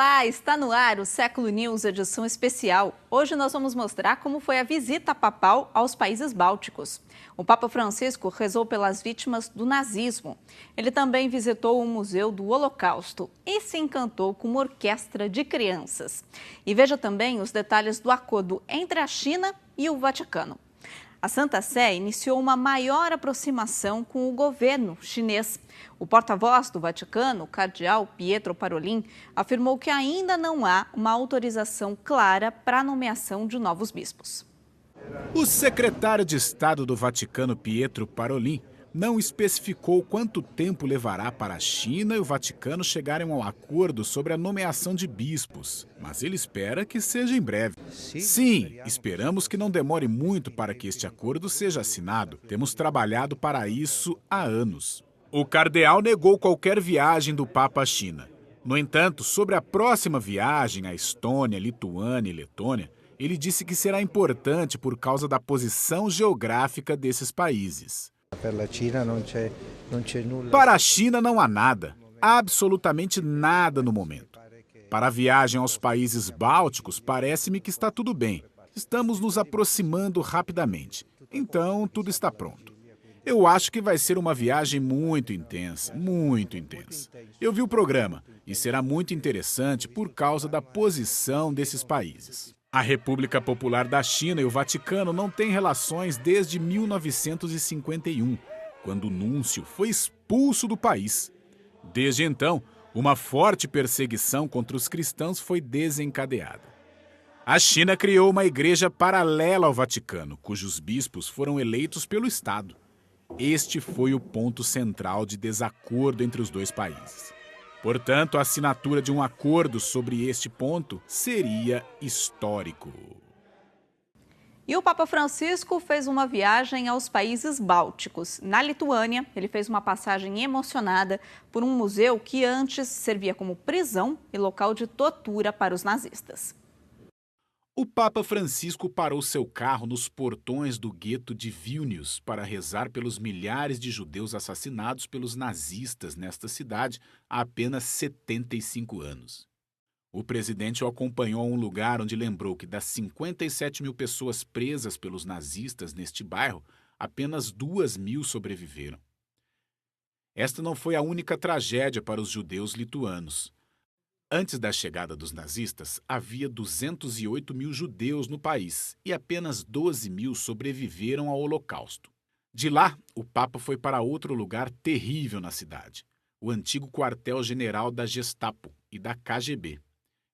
Olá, está no ar o Século News, edição especial. Hoje nós vamos mostrar como foi a visita papal aos países bálticos. O Papa Francisco rezou pelas vítimas do nazismo. Ele também visitou o Museu do Holocausto e se encantou com uma orquestra de crianças. E veja também os detalhes do acordo entre a China e o Vaticano. A Santa Sé iniciou uma maior aproximação com o governo chinês. O porta-voz do Vaticano, o cardeal Pietro Parolin, afirmou que ainda não há uma autorização clara para a nomeação de novos bispos. O secretário de Estado do Vaticano, Pietro Parolin, não especificou quanto tempo levará para a China e o Vaticano chegarem a um acordo sobre a nomeação de bispos, mas ele espera que seja em breve. Sim, esperamos que não demore muito para que este acordo seja assinado. Temos trabalhado para isso há anos. O cardeal negou qualquer viagem do Papa à China. No entanto, sobre a próxima viagem à Estônia, Lituânia e Letônia, ele disse que será importante por causa da posição geográfica desses países. Para a China não há nada, absolutamente nada no momento. Para a viagem aos países bálticos, parece-me que está tudo bem. Estamos nos aproximando rapidamente, então tudo está pronto. Eu acho que vai ser uma viagem muito intensa, muito intensa. Eu vi o programa e será muito interessante por causa da posição desses países. A República Popular da China e o Vaticano não têm relações desde 1951, quando o núncio foi expulso do país. Desde então, uma forte perseguição contra os cristãos foi desencadeada. A China criou uma igreja paralela ao Vaticano, cujos bispos foram eleitos pelo Estado. Este foi o ponto central de desacordo entre os dois países. Portanto, a assinatura de um acordo sobre este ponto seria histórico. E o Papa Francisco fez uma viagem aos países bálticos. Na Lituânia, ele fez uma passagem emocionada por um museu que antes servia como prisão e local de tortura para os nazistas. O Papa Francisco parou seu carro nos portões do gueto de Vilnius para rezar pelos milhares de judeus assassinados pelos nazistas nesta cidade há apenas 75 anos. O presidente o acompanhou a um lugar onde lembrou que das 57 mil pessoas presas pelos nazistas neste bairro, apenas 2.000 sobreviveram. Esta não foi a única tragédia para os judeus lituanos. Antes da chegada dos nazistas, havia 208 mil judeus no país e apenas 12 mil sobreviveram ao Holocausto. De lá, o Papa foi para outro lugar terrível na cidade, o antigo quartel-general da Gestapo e da KGB.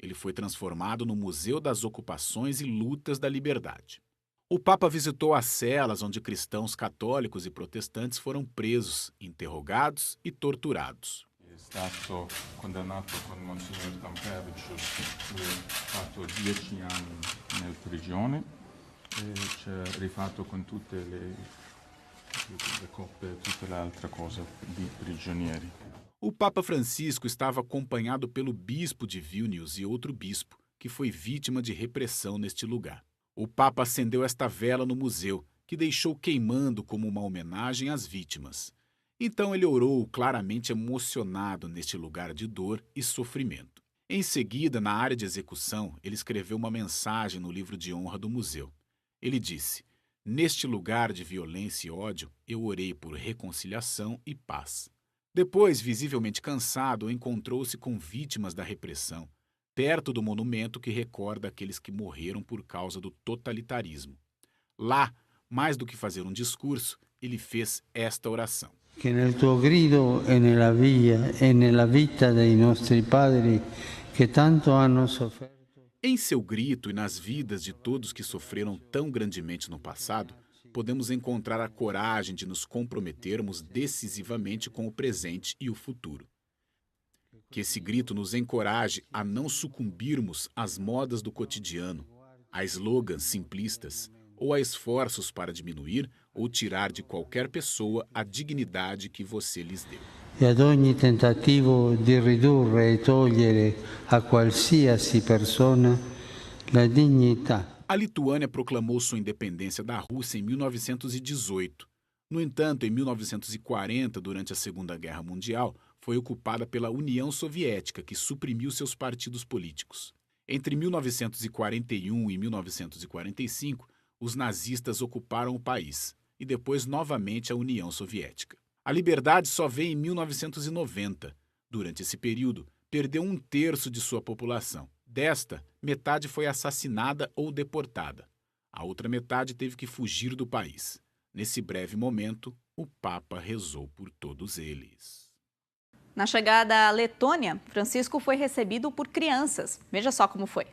Ele foi transformado no Museu das Ocupações e Lutas da Liberdade. O Papa visitou as celas onde cristãos católicos e protestantes foram presos, interrogados e torturados. È stato condannato con Monsignor Tampevicius, lui ha fatto 10 anni nel prigione e ci ha rifatto con tutte le coppe e tutte le altre cose di prigionieri. O Papa Francisco estava acompanhado pelo bispo de Vilnius e outro bispo, que foi vítima de repressão neste lugar. O Papa acendeu esta vela no museu, que deixou queimando como uma homenagem às vítimas. Então ele orou claramente emocionado neste lugar de dor e sofrimento. Em seguida, na área de execução, ele escreveu uma mensagem no livro de honra do museu. Ele disse: "Neste lugar de violência e ódio, eu orei por reconciliação e paz." Depois, visivelmente cansado, encontrou-se com vítimas da repressão, perto do monumento que recorda aqueles que morreram por causa do totalitarismo. Lá, mais do que fazer um discurso, ele fez esta oração: Che nel tuo grido e nella vita dei nostri padri che tanto hanno sofferto. Em seu grito e nas vidas de todos que sofreram tão grandemente no passado, podemos encontrar a coragem de nos comprometermos decisivamente com o presente e o futuro. Que esse grito nos encoraje a não sucumbirmos às modas do cotidiano, a slogans simplistas ou a esforços para diminuir ou tirar de qualquer pessoa a dignidade que você lhes deu. E ad ogni tentativo di ridurre e togliere a qualsiasi persona la dignità. A Lituânia proclamou sua independência da Rússia em 1918. No entanto, em 1940, durante a Segunda Guerra Mundial, foi ocupada pela União Soviética, que suprimiu seus partidos políticos. Entre 1941 e 1945, os nazistas ocuparam o país e depois novamente a União Soviética. A liberdade só veio em 1990. Durante esse período, perdeu 1/3 de sua população. Desta, metade foi assassinada ou deportada. A outra metade teve que fugir do país. Nesse breve momento, o Papa rezou por todos eles. Na chegada à Letônia, Francisco foi recebido por crianças. Veja só como foi.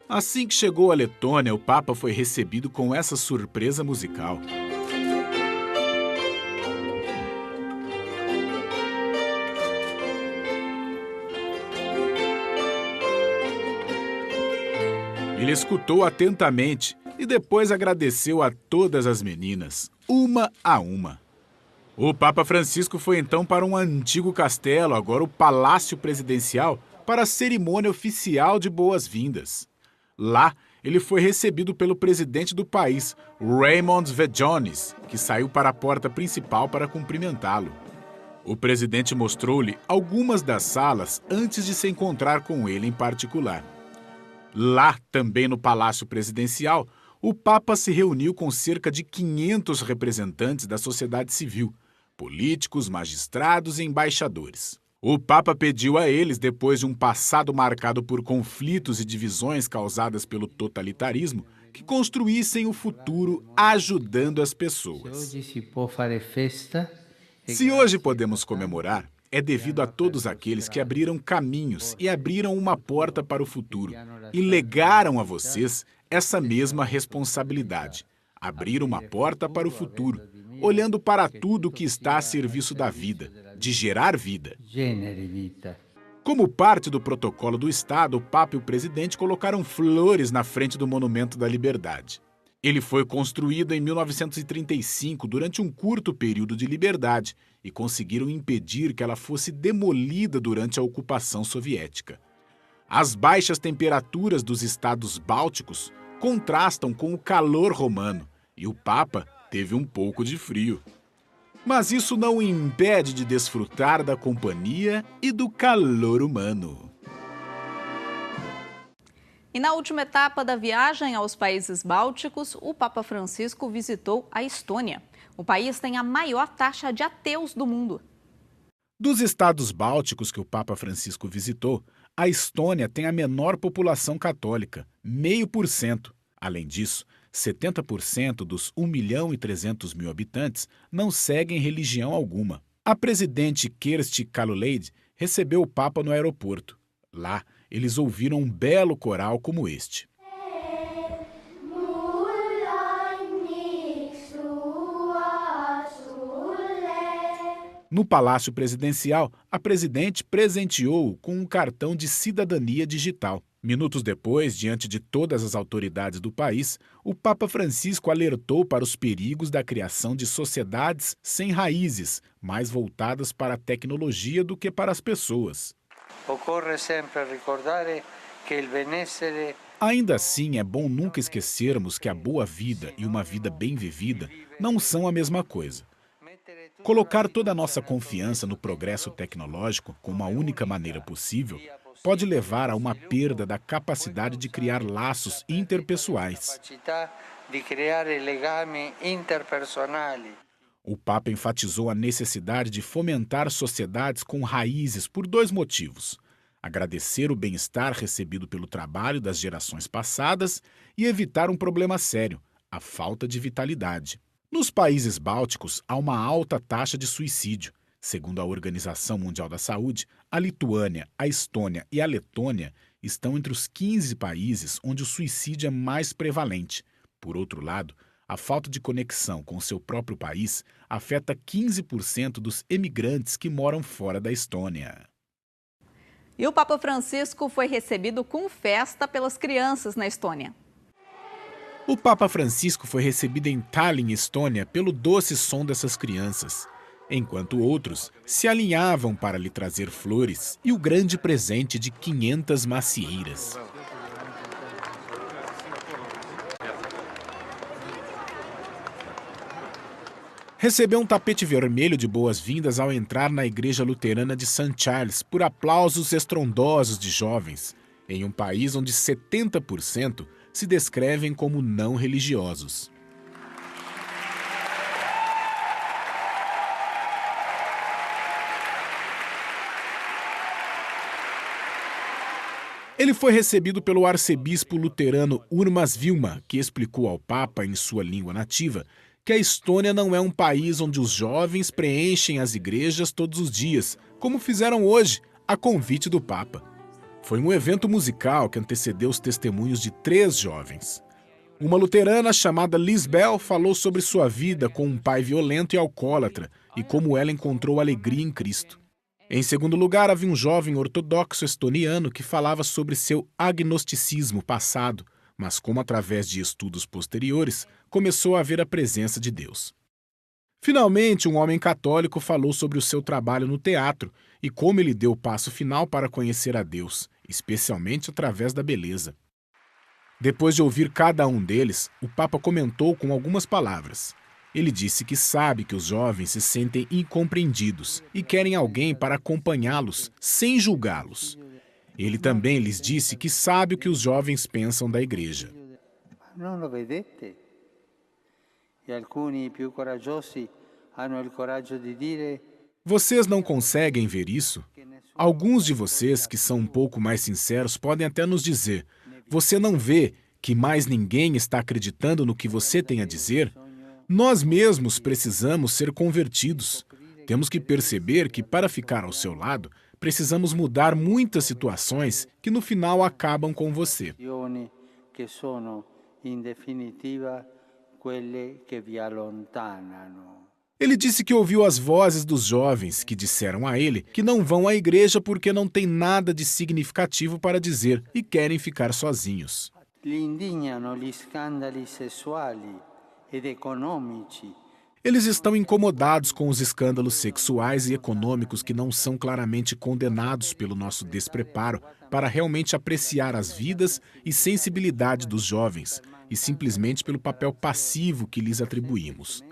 Assim que chegou à Letônia, o Papa foi recebido com essa surpresa musical. Ele escutou atentamente e depois agradeceu a todas as meninas, uma a uma. O Papa Francisco foi então para um antigo castelo, agora o Palácio Presidencial, para a cerimônia oficial de boas-vindas. Lá, ele foi recebido pelo presidente do país, Raymond Vejones, que saiu para a porta principal para cumprimentá-lo. O presidente mostrou-lhe algumas das salas antes de se encontrar com ele em particular. Lá, também no Palácio Presidencial, o Papa se reuniu com cerca de 500 representantes da sociedade civil, políticos, magistrados e embaixadores. O Papa pediu a eles, depois de um passado marcado por conflitos e divisões causadas pelo totalitarismo, que construíssem o futuro ajudando as pessoas. Se hoje podemos comemorar, é devido a todos aqueles que abriram caminhos e abriram uma porta para o futuro e legaram a vocês essa mesma responsabilidade, abrir uma porta para o futuro, olhando para tudo que está a serviço da vida, de gerar vida. Como parte do protocolo do Estado, o Papa e o presidente colocaram flores na frente do Monumento da Liberdade. Ele foi construído em 1935, durante um curto período de liberdade, e conseguiram impedir que ela fosse demolida durante a ocupação soviética. As baixas temperaturas dos estados bálticos contrastam com o calor romano, e o Papa teve um pouco de frio. Mas isso não o impede de desfrutar da companhia e do calor humano. E na última etapa da viagem aos países bálticos, o Papa Francisco visitou a Estônia. O país tem a maior taxa de ateus do mundo. Dos estados bálticos que o Papa Francisco visitou, a Estônia tem a menor população católica, 0,5%. Além disso, 70% dos 1.300.000 habitantes não seguem religião alguma. A presidente Kersti Kaljulaid recebeu o Papa no aeroporto. Lá, eles ouviram um belo coral como este. No Palácio Presidencial, a presidente presenteou-o com um cartão de cidadania digital. Minutos depois, diante de todas as autoridades do país, o Papa Francisco alertou para os perigos da criação de sociedades sem raízes, mais voltadas para a tecnologia do que para as pessoas. Occorre sempre ricordare che il benessere. Ainda assim, é bom nunca esquecermos que a boa vida e uma vida bem vivida não são a mesma coisa. Colocar toda a nossa confiança no progresso tecnológico como a única maneira possível pode levar a uma perda da capacidade de criar laços interpessoais. O Papa enfatizou a necessidade de fomentar sociedades com raízes por 2 motivos: agradecer o bem-estar recebido pelo trabalho das gerações passadas e evitar um problema sério, a falta de vitalidade. Nos países bálticos, há uma alta taxa de suicídio. Segundo a Organização Mundial da Saúde, a Lituânia, a Estônia e a Letônia estão entre os 15 países onde o suicídio é mais prevalente. Por outro lado, a falta de conexão com seu próprio país afeta 15% dos emigrantes que moram fora da Estônia. E o Papa Francisco foi recebido com festa pelas crianças na Estônia. O Papa Francisco foi recebido em Tallinn, Estônia, pelo doce som dessas crianças, enquanto outros se alinhavam para lhe trazer flores e o grande presente de 500 macieiras. recebeu um tapete vermelho de boas-vindas ao entrar na igreja luterana de St. Charles por aplausos estrondosos de jovens, em um país onde 70% se descrevem como não religiosos. Ele foi recebido pelo arcebispo luterano Urmas Vilma, que explicou ao Papa, em sua língua nativa, que a Estônia não é um país onde os jovens preenchem as igrejas todos os dias, como fizeram hoje, a convite do Papa. Foi um evento musical que antecedeu os testemunhos de 3 jovens. Uma luterana chamada Lisbel falou sobre sua vida com um pai violento e alcoólatra e como ela encontrou alegria em Cristo. Em segundo lugar, havia um jovem ortodoxo estoniano que falava sobre seu agnosticismo passado, mas como através de estudos posteriores, começou a ver a presença de Deus. Finalmente, um homem católico falou sobre o seu trabalho no teatro e como ele deu o passo final para conhecer a Deus, especialmente através da beleza. Depois de ouvir cada um deles, o Papa comentou com algumas palavras. Ele disse que sabe que os jovens se sentem incompreendidos e querem alguém para acompanhá-los, sem julgá-los. Ele também lhes disse que sabe o que os jovens pensam da igreja. Não lo vedete? E alcuni più coraggiosi hanno il coraggio di dire: Vocês não conseguem ver isso? Alguns de vocês que são um pouco mais sinceros podem até nos dizer: você não vê que mais ninguém está acreditando no que você tem a dizer? Nós mesmos precisamos ser convertidos. Temos que perceber que, para ficar ao seu lado, precisamos mudar muitas situações que no final acabam com você. che sono, in definitiva, quelle che vi allontanano. Ele disse que ouviu as vozes dos jovens que disseram a ele que não vão à igreja porque não tem nada de significativo para dizer e querem ficar sozinhos. Li indignano gli scandali sessuali ed economici. Eles estão incomodados com os escândalos sexuais e econômicos que não são claramente condenados pelo nosso despreparo para realmente apreciar as vidas e sensibilidade dos jovens, e simplesmente pelo papel passivo que lhes atribuímos.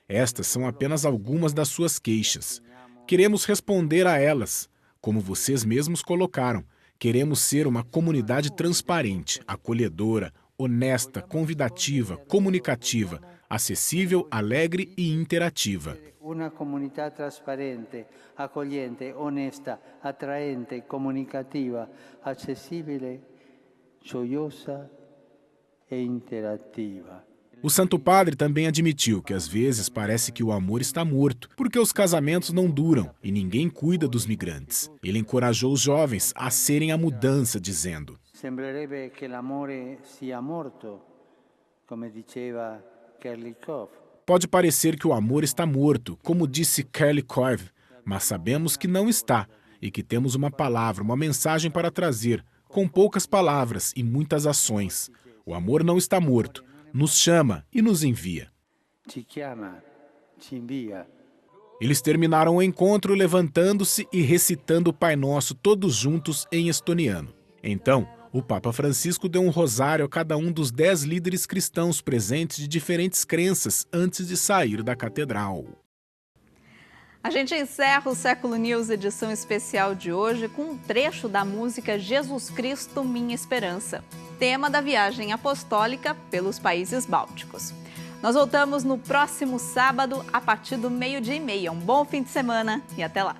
Estas são apenas algumas das suas queixas. Queremos responder a elas, como vocês mesmos colocaram. Queremos ser uma comunidade transparente, acolhedora, honesta, convidativa, comunicativa, acessível, alegre e interativa. Una comunità trasparente, accogliente, onesta, attraente, comunicativa, accessibile, gioiosa e interativa. O Santo Padre também admitiu que às vezes parece que o amor está morto, porque os casamentos não duram e ninguém cuida dos migrantes. Ele encorajou os jovens a serem a mudança, dizendo: Sembrerebbe che l'amore sia morto, come diceva Kerlikov. Pode parecer que o amor está morto, como disse Kerlikov, mas sabemos que não está e que temos uma palavra, uma mensagem para trazer, com poucas palavras e muitas ações. O amor não está morto. Nos chama e nos envia. Ci chiama, ci invia. Eles terminaram o encontro levantando-se e recitando o Pai Nosso todos juntos em estoniano. Então, o Papa Francisco deu um rosário a cada um dos 10 líderes cristãos presentes de diferentes crenças antes de sair da catedral. A gente encerra o Século News edição especial de hoje com um trecho da música Jesus Cristo, Minha Esperança, tema da viagem apostólica pelos países bálticos. Nós voltamos no próximo sábado, a partir do 12h30. Um bom fim de semana e até lá!